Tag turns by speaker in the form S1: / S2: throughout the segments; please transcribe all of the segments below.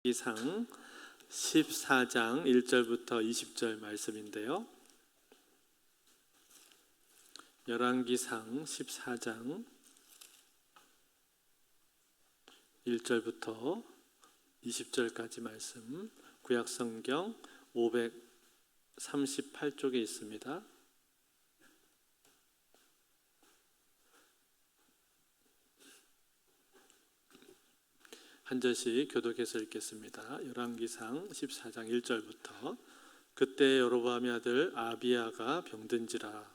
S1: 열왕기상 14장 1절부터 20절 말씀인데요. 열왕기상 14장 1절부터 20절까지 말씀, 구약성경 538쪽에 있습니다. 한 절씩 교독해서 읽겠습니다. 열왕기상 14장 1절부터. 그때 여로보암의 아들 아비야가 병든지라.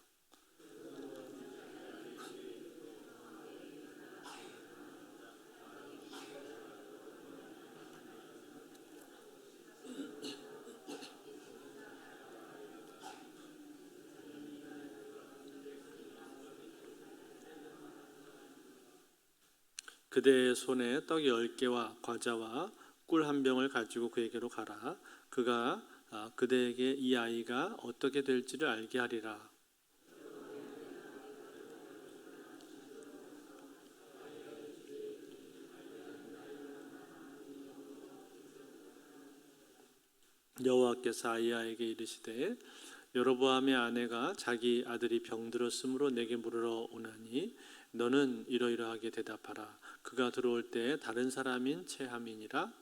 S1: 그대의 손에 떡 10개와 과자와 꿀 한 병을 가지고 그에게로 가라. 그가 그대에게 이 아이가 어떻게 될지를 알게 하리라. 여호와께서 아히야에게 이르시되 여로보암의 아내가 자기 아들이 병들었으므로 내게 물으러 오나니 너는 이러이러하게 대답하라. 그가 들어올 때 다른 사람인 체함이니라.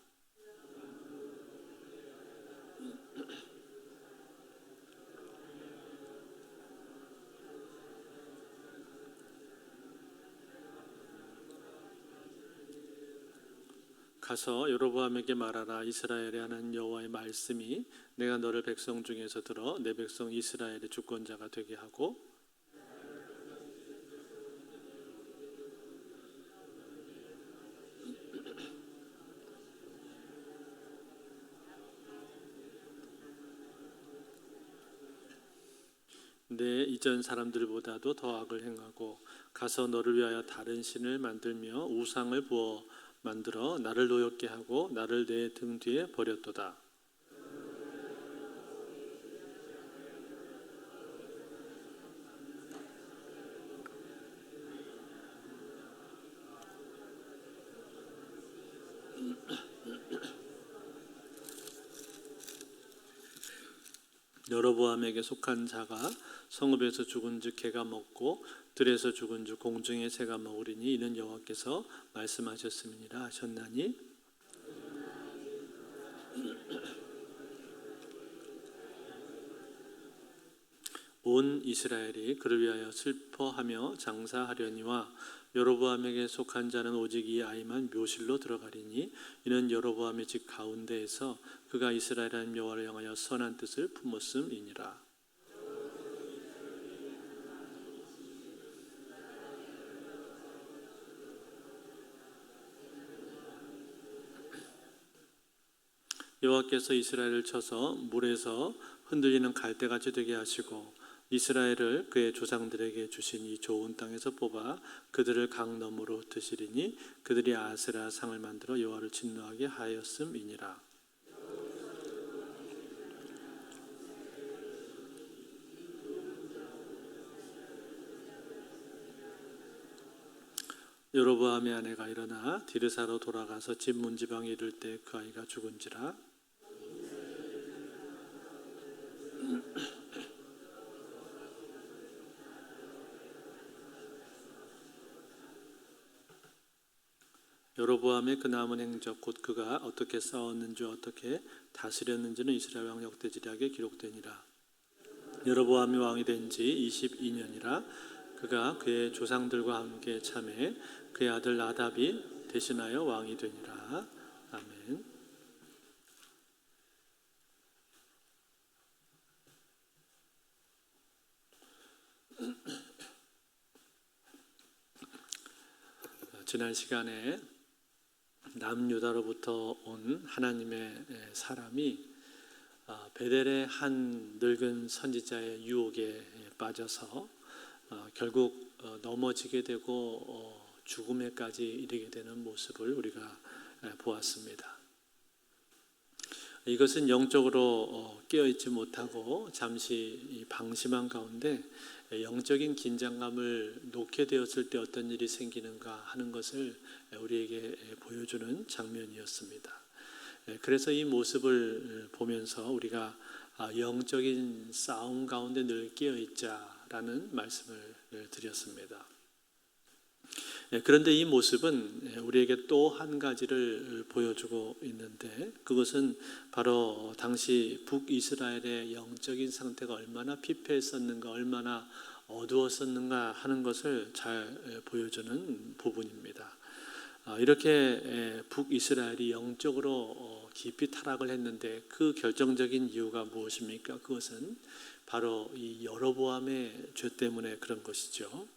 S1: 가서 여로보암에게 말하라. 이스라엘의 하나님 여호와의 말씀이 내가 너를 백성 중에서 들어 내 백성 이스라엘의 주권자가 되게 하고 내 이전 사람들보다도 더 악을 행하고 가서 너를 위하여 다른 신을 만들며 우상을 부어 만들어 나를 노엽게 하고 나를 내 등 뒤에 버렸도다. 여로보암에게 속한 자가 성읍에서 죽은즉 개가 먹고 들에서 죽은즉 공중의 새가 먹으리니 이는 여호와께서 말씀하셨음이니라 하셨나니 온 이스라엘이 그를 위하여 슬퍼하며 장사하려니와 여로보암에게 속한 자는 오직 이 아이만 묘실로 들어가리니 이는 여로보암의 집 가운데에서 그가 이스라엘 하나님 여호와를 향하여 선한 뜻을 품었음이니라. 여호와께서 이스라엘을 쳐서 물에서 흔들리는 갈대같이 되게 하시고 이스라엘을 그의 조상들에게 주신 이 좋은 땅에서 뽑아 그들을 강 너머로 흩으시리니 그들이 아세라 상을 만들어 여호와를 진노하게 하였음이니라. 여로보암의 아내가 일어나 디르사로 돌아가서 집 문지방에 이를 때 그 아이가 죽은지라. 여로보암의 그 남은 행적 곧 그가 어떻게 싸웠는지 어떻게 다스렸는지는 이스라엘 왕 역대지략에 기록되니라. 여로보암이 왕이 된 지 22년이라. 그가 그의 조상들과 함께 참해 그의 아들 나답이 대신하여 왕이 되니라. 아멘. 지난 시간에 남유다로부터 온 하나님의 사람이 베델의 한 늙은 선지자의 유혹에 빠져서 결국 넘어지게 되고 죽음에까지 이르게 되는 모습을 우리가 보았습니다. 이것은 영적으로 깨어있지 못하고 잠시 방심한 가운데 영적인 긴장감을 놓게 되었을 때 어떤 일이 생기는가 하는 것을 우리에게 보여주는 장면이었습니다. 그래서 이 모습을 보면서 우리가 영적인 싸움 가운데 늘 끼어 있자라는 말씀을 드렸습니다. 그런데 이 모습은 우리에게 또 한 가지를 보여주고 있는데, 그것은 바로 당시 북이스라엘의 영적인 상태가 얼마나 피폐했었는가, 얼마나 어두웠었는가 하는 것을 잘 보여주는 부분입니다. 이렇게 북이스라엘이 영적으로 깊이 타락을 했는데 그 결정적인 이유가 무엇입니까? 그것은 바로 이 여로보암의 죄 때문에 그런 것이죠.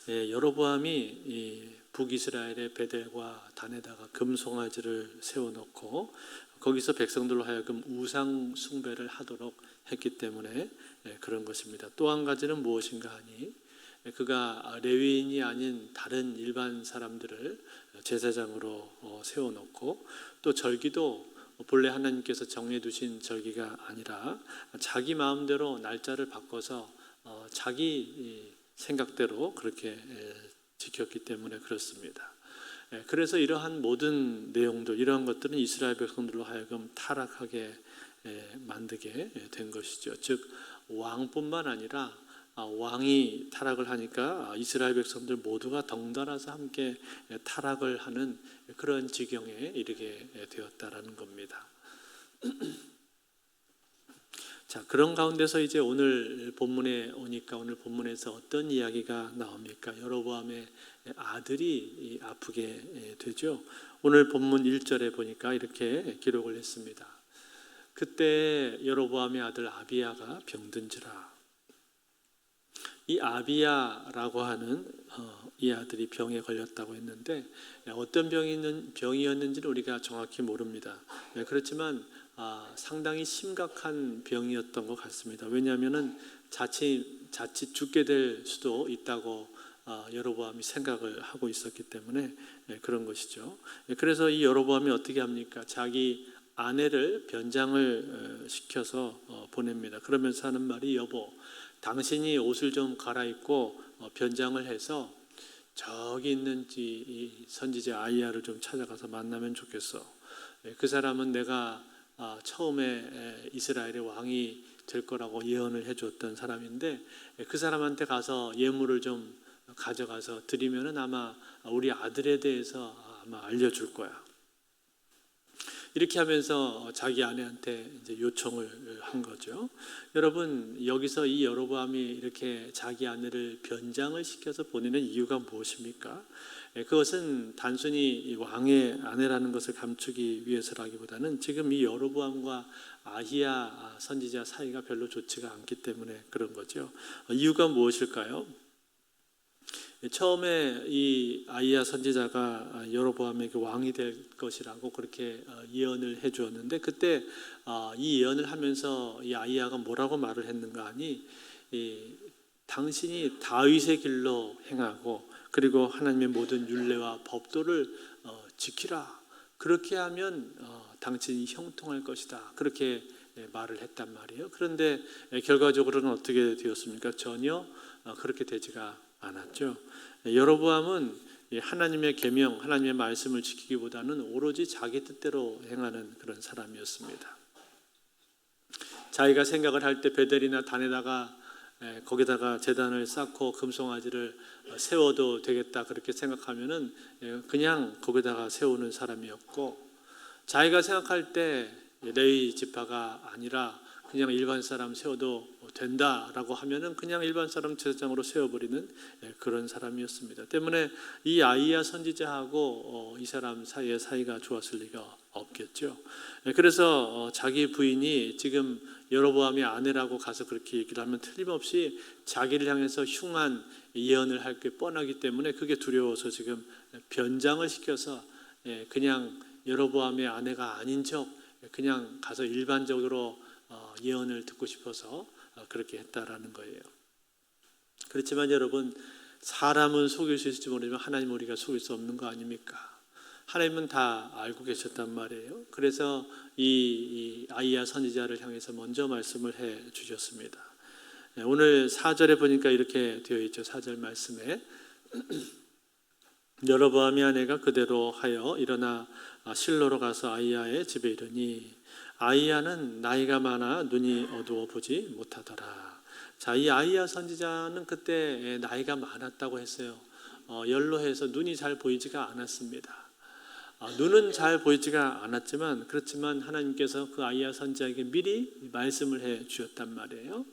S1: 여로보암이 이 북이스라엘의 베델과 단에다가 금송아지를 세워놓고 거기서 백성들로 하여금 우상 숭배를 하도록 했기 때문에 그런 것입니다. 또 한 가지는 무엇인가 하니, 그가 레위인이 아닌 다른 일반 사람들을 제사장으로 세워놓고, 또 절기도 본래 하나님께서 정해두신 절기가 아니라 자기 마음대로 날짜를 바꿔서 자기 생각대로 그렇게 지켰기 때문에 그렇습니다. 그래서 이러한 모든 내용들, 이러한 것들은 이스라엘 백성들로 하여금 타락하게 만들게 된 것이죠. 즉 왕뿐만 아니라 왕이 타락을 하니까 이스라엘 백성들 모두가 덩달아서 함께 타락을 하는 그런 지경에 이르게 되었다라는 겁니다. 자, 그런 가운데서 이제 오늘 본문에 오니까 오늘 본문에서 어떤 이야기가 나옵니까? 여로보암의 아들이 아프게 되죠. 오늘 본문 1절에 보니까 이렇게 기록을 했습니다. 그때 여로보암의 아들 아비야가 병든지라. 이 아비야라고 하는 이 아들이 병에 걸렸다고 했는데 어떤 병이었는지는 우리가 정확히 모릅니다. 그렇지만 상당히 심각한 병이었던 것 같습니다. 왜냐하면은 자칫 죽게 될 수도 있다고 여로보암이 생각을 하고 있었기 때문에 그런 것이죠. 그래서 이 여로보암이 어떻게 합니까? 자기 아내를 변장을 시켜서 보냅니다. 그러면서 하는 말이, 여보, 당신이 옷을 좀 갈아입고 변장을 해서 저기 있는 이 선지자 아이야를 좀 찾아가서 만나면 좋겠어. 그 사람은 내가 처음에 이스라엘의 왕이 될 거라고 예언을 해줬던 사람인데, 그 사람한테 가서 예물을 좀 가져가서 드리면은 아마 우리 아들에 대해서 아마 알려줄 거야. 이렇게 하면서 자기 아내한테 이제 요청을 한 거죠. 여러분, 여기서 이 여로보암이 이렇게 자기 아내를 변장을 시켜서 보내는 이유가 무엇입니까? 그것은 단순히 왕의 아내라는 것을 감추기 위해서라기보다는 지금 이 여로보암과 아히야 선지자 사이가 별로 좋지가 않기 때문에 그런 거죠. 이유가 무엇일까요? 처음에 이 아히야 선지자가 여로보암에게 왕이 될 것이라고 그렇게 예언을 해 주었는데, 그때 이 예언을 하면서 이 아히야가 뭐라고 말을 했는가 하니, 당신이 다윗의 길로 행하고 그리고 하나님의 모든 율례와 법도를 지키라. 그렇게 하면 당신이 형통할 것이다. 그렇게 말을 했단 말이에요. 그런데 결과적으로는 어떻게 되었습니까? 전혀 그렇게 되지가 않았죠. 여로보암은 하나님의 계명, 하나님의 말씀을 지키기보다는 오로지 자기 뜻대로 행하는 그런 사람이었습니다. 자기가 생각을 할 때 베델이나 단에다가 거기다가 제단을 쌓고 금송아지를 세워도 되겠다 그렇게 생각하면은 그냥 거기다가 세우는 사람이었고, 자기가 생각할 때 레위 지파가 아니라 그냥 일반 사람 세워도 된다라고 하면은 그냥 일반 사람 제사장으로 세워버리는 그런 사람이었습니다. 때문에 이 아히야 선지자하고 이 사람 사이의 사이가 좋았을 리가 없겠죠. 그래서 자기 부인이 지금 여로보암이 아내라고 가서 그렇게 얘기를 하면 틀림없이 자기를 향해서 흉한 예언을 할 게 뻔하기 때문에 그게 두려워서 지금 변장을 시켜서 그냥 여로보암의 아내가 아닌 척 그냥 가서 일반적으로 예언을 듣고 싶어서 그렇게 했다라는 거예요. 그렇지만 여러분, 사람은 속일 수 있을지 모르지만 하나님은 우리가 속일 수 없는 거 아닙니까? 하나님은 다 알고 계셨단 말이에요. 그래서 이 아히야 선지자를 향해서 먼저 말씀을 해 주셨습니다. 오늘 4절에 보니까 이렇게 되어 있죠. 4절 말씀에 여로보암이 아내가 그대로 하여 일어나 실로로 가서 아이야의 집에 이르니 아이야는 나이가 많아 눈이 어두워 보지 못하더라. 자, 이 아이야 선지자는 그때 나이가 많았다고 했어요. 연로해서 눈이 잘 보이지가 않았습니다. 눈은 잘 보이지가 않았지만 그렇지만 하나님께서 그 아이야 선지자에게 미리 말씀을 해 주었단 말이에요.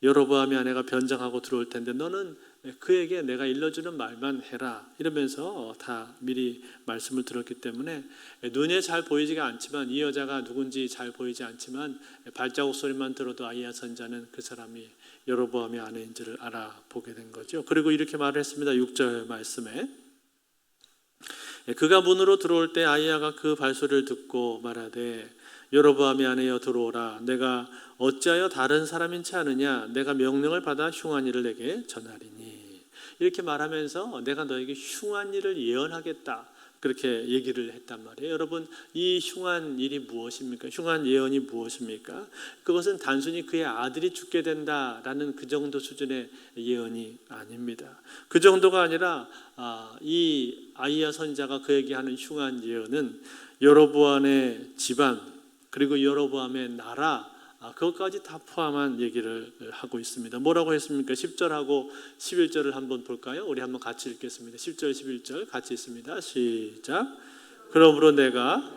S1: 여로보암이 아내가 변장하고 들어올 텐데 너는 그에게 내가 일러주는 말만 해라 이러면서 다 미리 말씀을 들었기 때문에 눈에 잘 보이지가 않지만 이 여자가 누군지 잘 보이지 않지만 발자국 소리만 들어도 아이야 선지자는 그 사람이 여로보암의 아내인지를 알아보게 된 거죠. 그리고 이렇게 말을 했습니다. 6절 말씀에 그가 문으로 들어올 때 아이야가 그 발소리를 듣고 말하되 여로보암의 아내여 들어오라. 내가 어찌하여 다른 사람인지 아느냐. 내가 명령을 받아 흉한 일을 내게 전하리니. 이렇게 말하면서 내가 너에게 흉한 일을 예언하겠다. 그렇게 얘기를 했단 말이에요. 여러분, 이 흉한 일이 무엇입니까? 흉한 예언이 무엇입니까? 그것은 단순히 그의 아들이 죽게 된다라는 그 정도 수준의 예언이 아닙니다. 그 정도가 아니라 이 아이야 선지자가 그에게 하는 흉한 예언은 여로보암의 집안 그리고 여로보암의 나라 그것까지 다 포함한 얘기를 하고 있습니다. 뭐라고 했습니까? 10절하고 11절을 한번 볼까요? 우리 한번 같이 읽겠습니다. 10절 11절 같이 있습니다. 시작. 그러므로 내가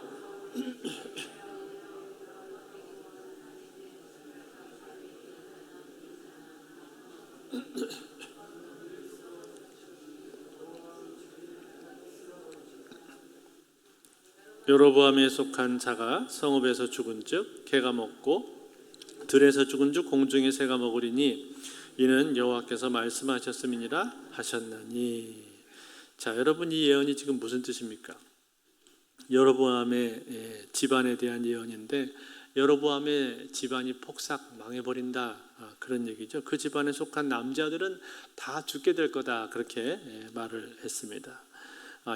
S1: 여로보암에 속한 자가 성읍에서 죽은즉 개가 먹고 들에서 죽은즉 공중의 새가 먹으리니 이는 여호와께서 말씀하셨음이니라 하셨나니. 자, 여러분 이 예언이 지금 무슨 뜻입니까? 여로보암의 집안에 대한 예언인데 여로보암의 집안이 폭삭 망해버린다 그런 얘기죠. 그 집안에 속한 남자들은 다 죽게 될 거다 그렇게 말을 했습니다.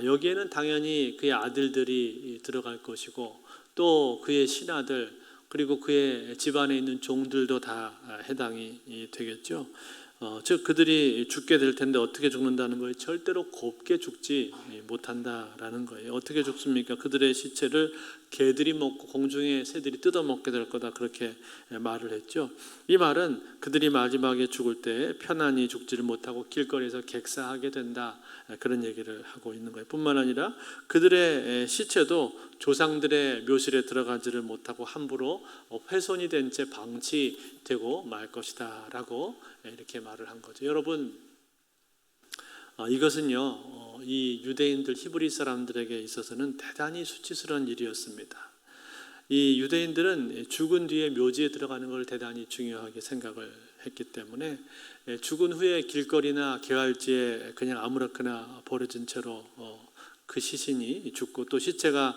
S1: 여기에는 당연히 그의 아들들이 들어갈 것이고 또 그의 신하들 그리고 그의 집안에 있는 종들도 다 해당이 되겠죠. 즉 그들이 죽게 될 텐데 어떻게 죽는다는 거예요? 절대로 곱게 죽지 못한다라는 거예요. 어떻게 죽습니까? 그들의 시체를 개들이 먹고 공중의 새들이 뜯어먹게 될 거다 그렇게 말을 했죠. 이 말은 그들이 마지막에 죽을 때 편안히 죽지를 못하고 길거리에서 객사하게 된다 그런 얘기를 하고 있는 거예요. 뿐만 아니라 그들의 시체도 조상들의 묘실에 들어가지를 못하고 함부로 훼손이 된 채 방치되고 말 것이다 라고 이렇게 말을 한 거죠. 여러분 이것은요 이 유대인들 히브리 사람들에게 있어서는 대단히 수치스러운 일이었습니다. 이 유대인들은 죽은 뒤에 묘지에 들어가는 걸 대단히 중요하게 생각을 했기 때문에 죽은 후에 길거리나 개활지에 그냥 아무렇게나 버려진 채로 그 시신이 죽고 또 시체가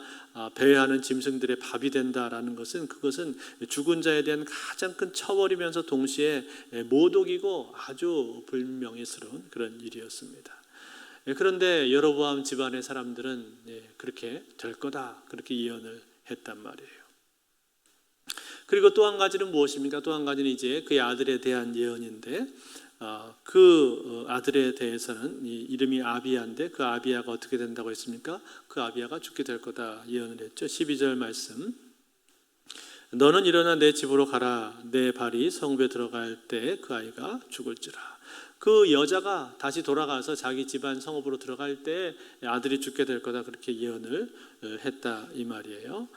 S1: 배회하는 짐승들의 밥이 된다라는 것은 그것은 죽은 자에 대한 가장 큰 처벌이면서 동시에 모독이고 아주 불명예스러운 그런 일이었습니다. 그런데 여로보암 집안의 사람들은 그렇게 될 거다 그렇게 예언을 했단 말이에요. 그리고 또 한 가지는 무엇입니까? 또 한 가지는 이제 그의 아들에 대한 예언인데 그 아들에 대해서는 이름이 아비야인데 그 아비야가 어떻게 된다고 했습니까? 그 아비야가 죽게 될 거다 예언을 했죠. 12절 말씀 너는 일어나 내 집으로 가라. 내 발이 성읍에 들어갈 때 그 아이가 죽을지라. 그 여자가 다시 돌아가서 자기 집안 성읍으로 들어갈 때 아들이 죽게 될 거다 그렇게 예언을 했다 이 말이에요.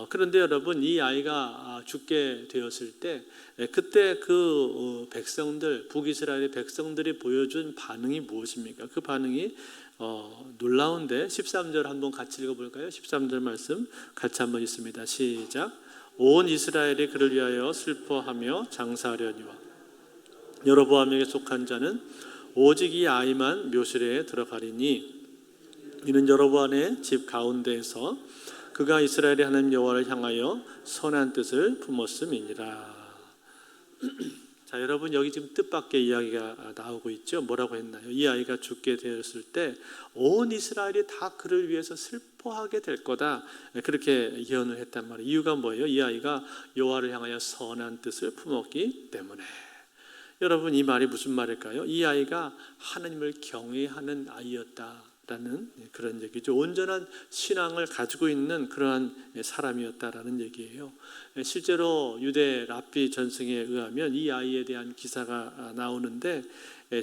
S1: 그런데 여러분 이 아이가 죽게 되었을 때 그때 그 백성들 북이스라엘의 백성들이 보여준 반응이 무엇입니까? 그 반응이 놀라운데 13절 한번 같이 읽어볼까요? 13절 말씀 같이 한번 읽습니다. 시작. 온 이스라엘이 그를 위하여 슬퍼하며 장사하려니와 여로보암에게 속한 자는 오직 이 아이만 묘실에 들어가리니 이는 여로보암의 집 가운데에서 그가 이스라엘의 하나님 여호와를 향하여 선한 뜻을 품었음이니라. 자, 여러분 여기 지금 뜻밖의 이야기가 나오고 있죠. 뭐라고 했나요? 이 아이가 죽게 되었을 때 온 이스라엘이 다 그를 위해서 슬퍼하게 될 거다 그렇게 예언을 했단 말이에요. 이유가 뭐예요? 이 아이가 여호와를 향하여 선한 뜻을 품었기 때문에. 여러분, 이 말이 무슨 말일까요? 이 아이가 하나님을 경외하는 아이였다라는 그런 얘기죠. 온전한 신앙을 가지고 있는 그러한 사람이었다라는 얘기예요. 실제로 유대 랍비 전승에 의하면 이 아이에 대한 기사가 나오는데,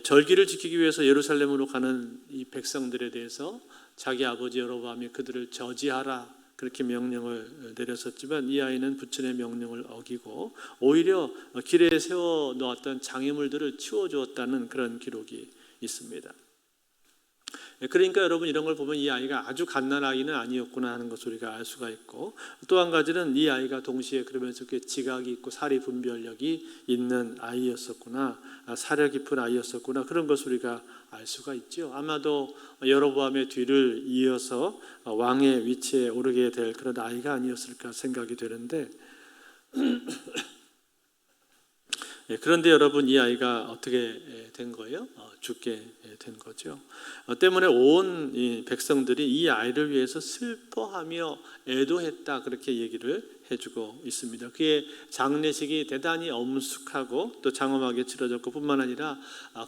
S1: 절기를 지키기 위해서 예루살렘으로 가는 이 백성들에 대해서 자기 아버지 여로보암이 그들을 저지하라 그렇게 명령을 내렸었지만, 이 아이는 부친의 명령을 어기고 오히려 길에 세워 놓았던 장애물들을 치워주었다는 그런 기록이 있습니다. 그러니까 여러분, 이런 걸 보면 이 아이가 아주 갓난 아이는 아니었구나 하는 것을 우리가 알 수가 있고, 또 한 가지는 이 아이가 동시에 그러면서 지각이 있고 사리 분별력이 있는 아이였었구나, 사려 깊은 아이였었구나, 그런 것을 우리가 알 수가 있죠. 아마도 여로보암의 뒤를 이어서 왕의 위치에 오르게 될 그런 아이가 아니었을까 생각이 되는데, 그런데 여러분, 이 아이가 어떻게 된 거예요? 죽게 된 거죠. 때문에 온 이 백성들이 이 아이를 위해서 슬퍼하며 애도했다, 그렇게 얘기를 해주고 있습니다. 그의 장례식이 대단히 엄숙하고 또 장엄하게 치러졌고, 뿐만 아니라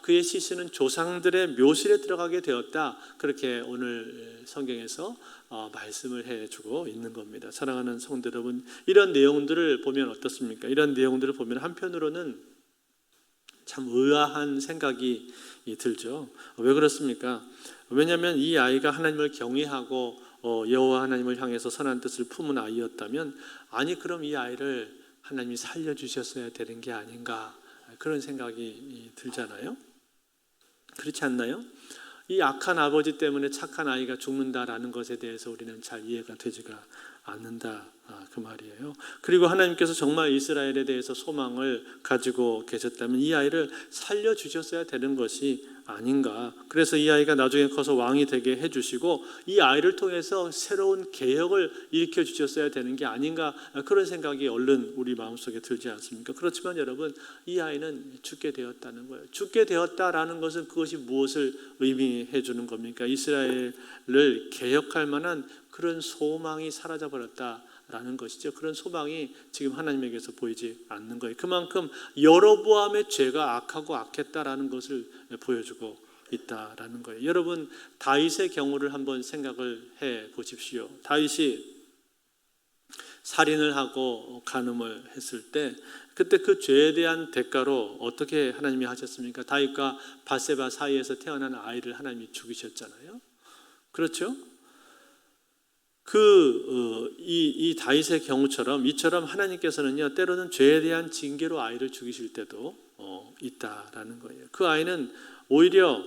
S1: 그의 시신은 조상들의 묘실에 들어가게 되었다, 그렇게 오늘 성경에서 말씀을 해주고 있는 겁니다. 사랑하는 성도 여러분, 이런 내용들을 보면 어떻습니까? 이런 내용들을 보면 한편으로는 참 의아한 생각이 들죠. 왜 그렇습니까? 왜냐하면 이 아이가 하나님을 경외하고 여호와 하나님을 향해서 선한 뜻을 품은 아이였다면, 아니 그럼 이 아이를 하나님이 살려주셨어야 되는 게 아닌가, 그런 생각이 들잖아요. 그렇지 않나요? 이 악한 아버지 때문에 착한 아이가 죽는다라는 것에 대해서 우리는 잘 이해가 되지가 않는다, 그 말이에요. 그리고 하나님께서 정말 이스라엘에 대해서 소망을 가지고 계셨다면 이 아이를 살려주셨어야 되는 것이 아닌가. 그래서 이 아이가 나중에 커서 왕이 되게 해주시고 이 아이를 통해서 새로운 개혁을 일으켜 주셨어야 되는 게 아닌가, 그런 생각이 얼른 우리 마음속에 들지 않습니까? 그렇지만 여러분, 이 아이는 죽게 되었다는 거예요. 죽게 되었다라는 것은 그것이 무엇을 의미해 주는 겁니까? 이스라엘을 개혁할 만한 그런 소망이 사라져버렸다라는 것이죠. 그런 소망이 지금 하나님에게서 보이지 않는 거예요. 그만큼 여로보암의 죄가 악하고 악했다라는 것을 보여주고 있다라는 거예요. 여러분, 다윗의 경우를 한번 생각을 해 보십시오. 다윗이 살인을 하고 간음을 했을 때, 그때 그 죄에 대한 대가로 어떻게 하나님이 하셨습니까? 다윗과 밧세바 사이에서 태어난 아이를 하나님이 죽이셨잖아요. 그렇죠? 이 다윗의 경우처럼 이처럼 하나님께서는요, 때로는 죄에 대한 징계로 아이를 죽이실 때도 있다라는 거예요. 그 아이는 오히려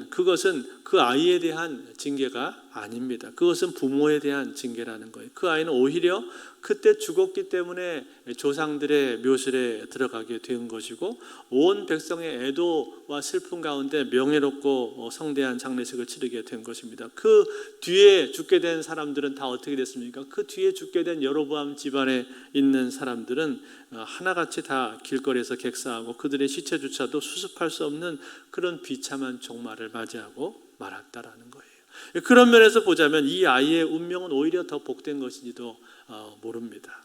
S1: 그것은 그 아이에 대한 징계가 아닙니다. 그것은 부모에 대한 징계라는 거예요. 그 아이는 오히려 그때 죽었기 때문에 조상들의 묘실에 들어가게 된 것이고, 온 백성의 애도와 슬픔 가운데 명예롭고 성대한 장례식을 치르게 된 것입니다. 그 뒤에 죽게 된 사람들은 다 어떻게 됐습니까? 그 뒤에 죽게 된 여로보암 집안에 있는 사람들은 하나같이 다 길거리에서 객사하고 그들의 시체조차도 수습할 수 없는 그런 비참한 종말을 맞이하고 말았다라는 거예요. 그런 면에서 보자면 이 아이의 운명은 오히려 더 복된 것인지도 모릅니다.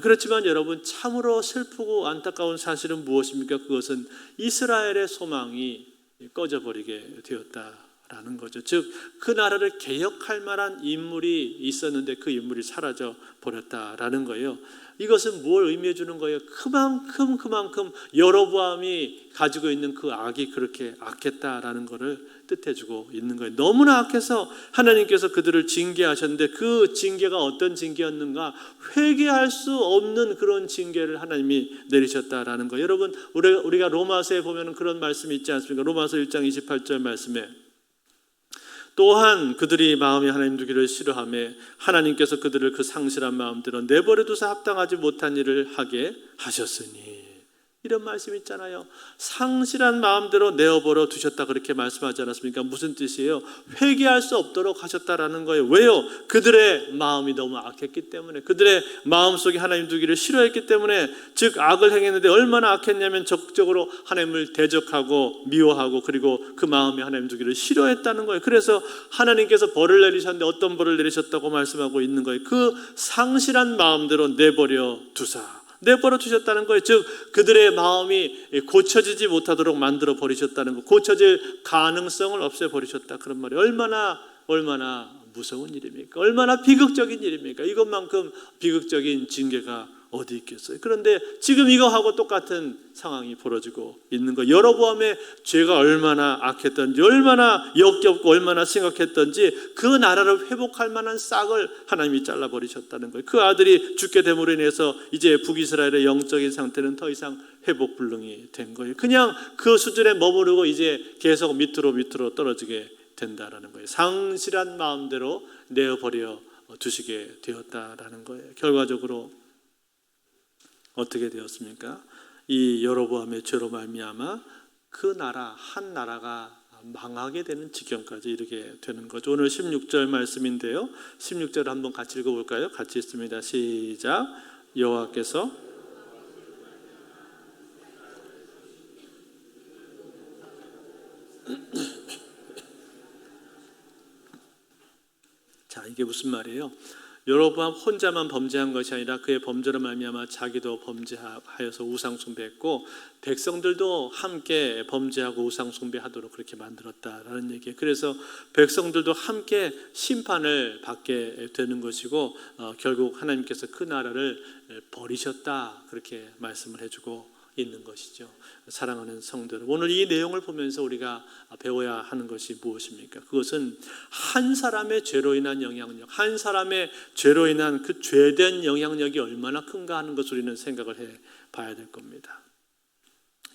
S1: 그렇지만 여러분, 참으로 슬프고 안타까운 사실은 무엇입니까? 그것은 이스라엘의 소망이 꺼져버리게 되었다라는 거죠. 즉, 그 나라를 개혁할 만한 인물이 있었는데 그 인물이 사라져 버렸다라는 거예요. 이것은 뭘 의미해 주는 거예요? 그만큼 여로보암이 가지고 있는 그 악이 그렇게 악했다라는 것을 뜻해 주고 있는 거예요. 너무나 악해서 하나님께서 그들을 징계하셨는데, 그 징계가 어떤 징계였는가? 회개할 수 없는 그런 징계를 하나님이 내리셨다라는 거예요. 여러분, 우리가 로마서에 보면 그런 말씀이 있지 않습니까? 로마서 1장 28절 말씀에, 또한 그들이 마음이 하나님 두기를 싫어하며 하나님께서 그들을 그 상실한 마음대로 내버려 두사 합당하지 못한 일을 하게 하셨으니, 이런 말씀 있잖아요. 상실한 마음대로 내어버려 두셨다, 그렇게 말씀하지 않았습니까? 무슨 뜻이에요? 회개할 수 없도록 하셨다라는 거예요. 왜요? 그들의 마음이 너무 악했기 때문에, 그들의 마음속에 하나님 두기를 싫어했기 때문에. 즉, 악을 행했는데 얼마나 악했냐면 적극적으로 하나님을 대적하고 미워하고, 그리고 그 마음에 하나님 두기를 싫어했다는 거예요. 그래서 하나님께서 벌을 내리셨는데 어떤 벌을 내리셨다고 말씀하고 있는 거예요? 그 상실한 마음대로 내버려 두사, 내버려 두셨다는 거예요. 즉 그들의 마음이 고쳐지지 못하도록 만들어 버리셨다는 거, 고쳐질 가능성을 없애 버리셨다, 그런 말이 얼마나 무서운 일입니까? 얼마나 비극적인 일입니까? 이것만큼 비극적인 징계가 어디 있겠어요? 그런데 지금 이거하고 똑같은 상황이 벌어지고 있는 거예요. 여로보암의 죄가 얼마나 악했던지, 얼마나 역겹고 얼마나 심각했던지 그 나라를 회복할 만한 싹을 하나님이 잘라버리셨다는 거예요. 그 아들이 죽게 됨으로 인해서 이제 북이스라엘의 영적인 상태는 더 이상 회복 불능이 된 거예요. 그냥 그 수준에 머무르고 이제 계속 밑으로 떨어지게 된다라는 거예요. 상실한 마음대로 내어버려 두시게 되었다라는 거예요. 결과적으로 어떻게 되었습니까? 이 여로보암의 죄로 말미암아 그 나라 한 나라가 망하게 되는 지경까지 이르게 되는 거죠. 오늘 16절 말씀인데요. 16절 한번 같이 읽어볼까요? 같이 읽습니다. 시작. 여호와께서 자, 이게 무슨 말이에요? 여로보암 혼자만 범죄한 것이 아니라 그의 범죄로 말미암아 자기도 범죄하여서 우상 숭배했고 백성들도 함께 범죄하고 우상 숭배하도록 그렇게 만들었다라는 얘기예요. 그래서 백성들도 함께 심판을 받게 되는 것이고 결국 하나님께서 그 나라를 버리셨다, 그렇게 말씀을 해주고 있는 것이죠. 사랑하는 성도 여러분, 오늘 이 내용을 보면서 우리가 배워야 하는 것이 무엇입니까? 그것은 한 사람의 죄로 인한 영향력, 한 사람의 죄로 인한 그 죄된 영향력이 얼마나 큰가 하는 것을 우리는 생각을 해 봐야 될 겁니다.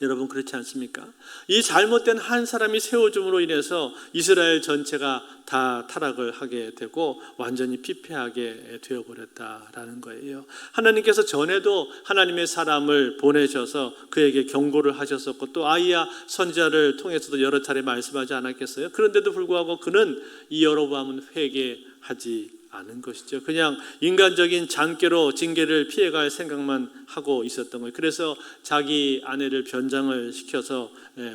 S1: 여러분, 그렇지 않습니까? 이 잘못된 한 사람이 세워줌으로 인해서 이스라엘 전체가 다 타락을 하게 되고 완전히 피폐하게 되어버렸다라는 거예요. 하나님께서 전에도 하나님의 사람을 보내셔서 그에게 경고를 하셨었고 또 아이야 선지자를 통해서도 여러 차례 말씀하지 않았겠어요? 그런데도 불구하고 그는 이 여로보암은 회개하지 않은 것이죠. 그냥 인간적인 잔꾀로 징계를 피해갈 생각만 하고 있었던 거예요. 그래서 자기 아내를 변장을 시켜서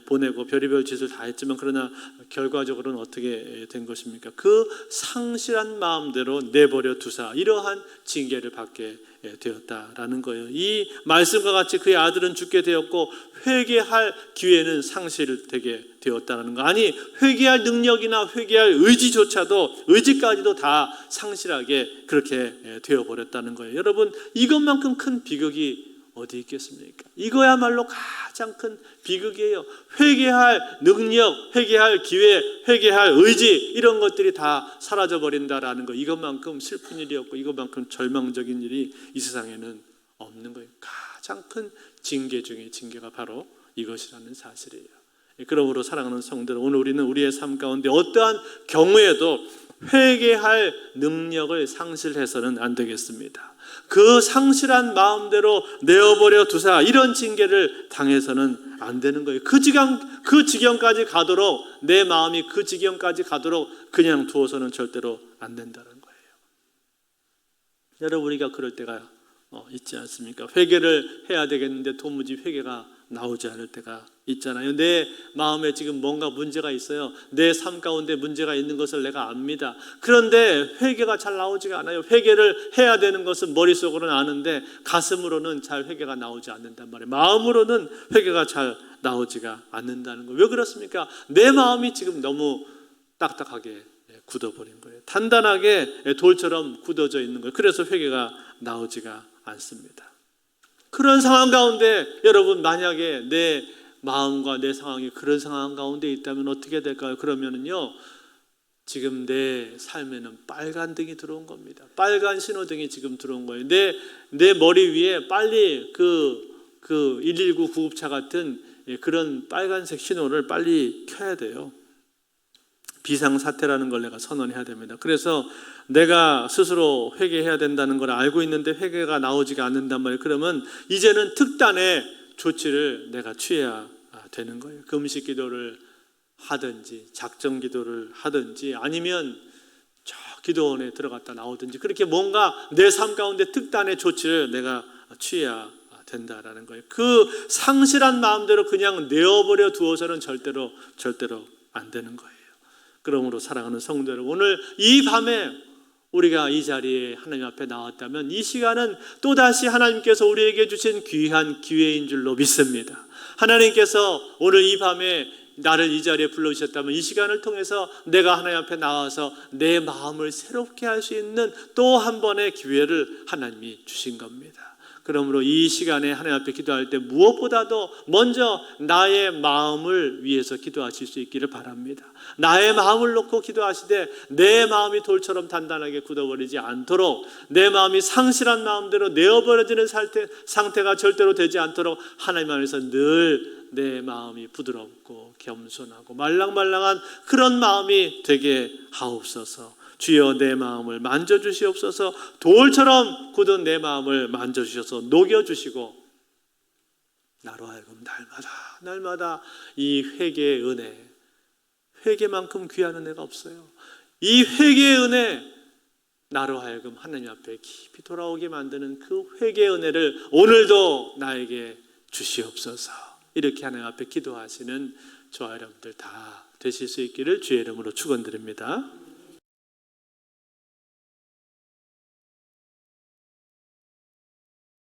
S1: 보내고 별의별 짓을 다 했지만 그러나 결과적으로는 어떻게 된 것입니까? 그 상실한 마음대로 내버려 두사 이러한 징계를 받게 되었다라는 거예요. 이 말씀과 같이 그의 아들은 죽게 되었고 회개할 기회는 상실되게 되었다는 거. 아니, 회개할 능력이나 회개할 의지까지도 다 상실하게 그렇게 되어버렸다는 거예요. 여러분, 이것만큼 큰 비극이 어디 있겠습니까? 이거야말로 가장 큰 비극이에요. 회개할 능력, 회개할 기회, 회개할 의지, 이런 것들이 다 사라져버린다라는 거. 이것만큼 슬픈 일이 없고 이것만큼 절망적인 일이 이 세상에는 없는 거예요. 가장 큰 징계 중에 징계가 바로 이것이라는 사실이에요. 그러므로 사랑하는 성도들, 오늘 우리는 우리의 삶 가운데 어떠한 경우에도 회개할 능력을 상실해서는 안 되겠습니다. 그 상실한 마음대로 내어버려 두사 이런 징계를 당해서는 안 되는 거예요. 그 지경까지 가도록, 내 마음이 그 지경까지 가도록 그냥 두어서는 절대로 안 된다는 거예요. 여러분, 우리가 그럴 때가 있지 않습니까? 회개를 해야 되겠는데 도무지 회개가 나오지 않을 때가 있잖아요. 내 마음에 지금 뭔가 문제가 있어요. 내 삶 가운데 문제가 있는 것을 내가 압니다. 그런데 회개가 잘 나오지가 않아요. 회개를 해야 되는 것은 머릿속으로는 아는데 가슴으로는 잘 회개가 나오지 않는단 말이에요. 마음으로는 회개가 잘 나오지가 않는다는 거예요. 왜 그렇습니까? 내 마음이 지금 너무 딱딱하게 굳어버린 거예요. 단단하게 돌처럼 굳어져 있는 거예요. 그래서 회개가 나오지가 않습니다. 그런 상황 가운데 여러분, 만약에 내 마음과 내 상황이 그런 상황 가운데 있다면 어떻게 될까요? 그러면은요, 지금 내 삶에는 빨간 등이 들어온 겁니다. 빨간 신호등이 지금 들어온 거예요. 내 머리 위에 빨리 그 119 구급차 같은 그런 빨간색 신호를 빨리 켜야 돼요. 비상사태라는 걸 내가 선언해야 됩니다. 그래서 내가 스스로 회개해야 된다는 걸 알고 있는데 회개가 나오지가 않는단 말이에요. 그러면 이제는 특단의 조치를 내가 취해야 되는 거예요. 금식 기도를 하든지 작정 기도를 하든지 아니면 저 기도원에 들어갔다 나오든지 그렇게 뭔가 내 삶 가운데 특단의 조치를 내가 취해야 된다라는 거예요. 그 상실한 마음대로 그냥 내어버려 두어서는 절대로 안 되는 거예요. 그러므로 사랑하는 성도 여러분, 오늘 이 밤에 우리가 이 자리에 하나님 앞에 나왔다면 이 시간은 또다시 하나님께서 우리에게 주신 귀한 기회인 줄로 믿습니다. 하나님께서 오늘 이 밤에 나를 이 자리에 불러주셨다면 이 시간을 통해서 내가 하나님 앞에 나와서 내 마음을 새롭게 할 수 있는 또 한 번의 기회를 하나님이 주신 겁니다. 그러므로 이 시간에 하나님 앞에 기도할 때 무엇보다도 먼저 나의 마음을 위해서 기도하실 수 있기를 바랍니다. 나의 마음을 놓고 기도하시되 내 마음이 돌처럼 단단하게 굳어버리지 않도록, 내 마음이 상실한 마음대로 내어버려지는 상태가 절대로 되지 않도록 하나님 안에서 늘 내 마음이 부드럽고 겸손하고 말랑말랑한 그런 마음이 되게 하옵소서. 주여 내 마음을 만져주시옵소서. 돌처럼 굳은 내 마음을 만져주셔서 녹여주시고 나로 하여금 날마다 이 회개의 은혜, 회개만큼 귀한 은혜가 없어요. 이 회개의 은혜, 나로 하여금 하나님 앞에 깊이 돌아오게 만드는 그 회개의 은혜를 오늘도 나에게 주시옵소서. 이렇게 하나님 앞에 기도하시는 저와 여러분들 다 되실 수 있기를 주의 이름으로 축원드립니다.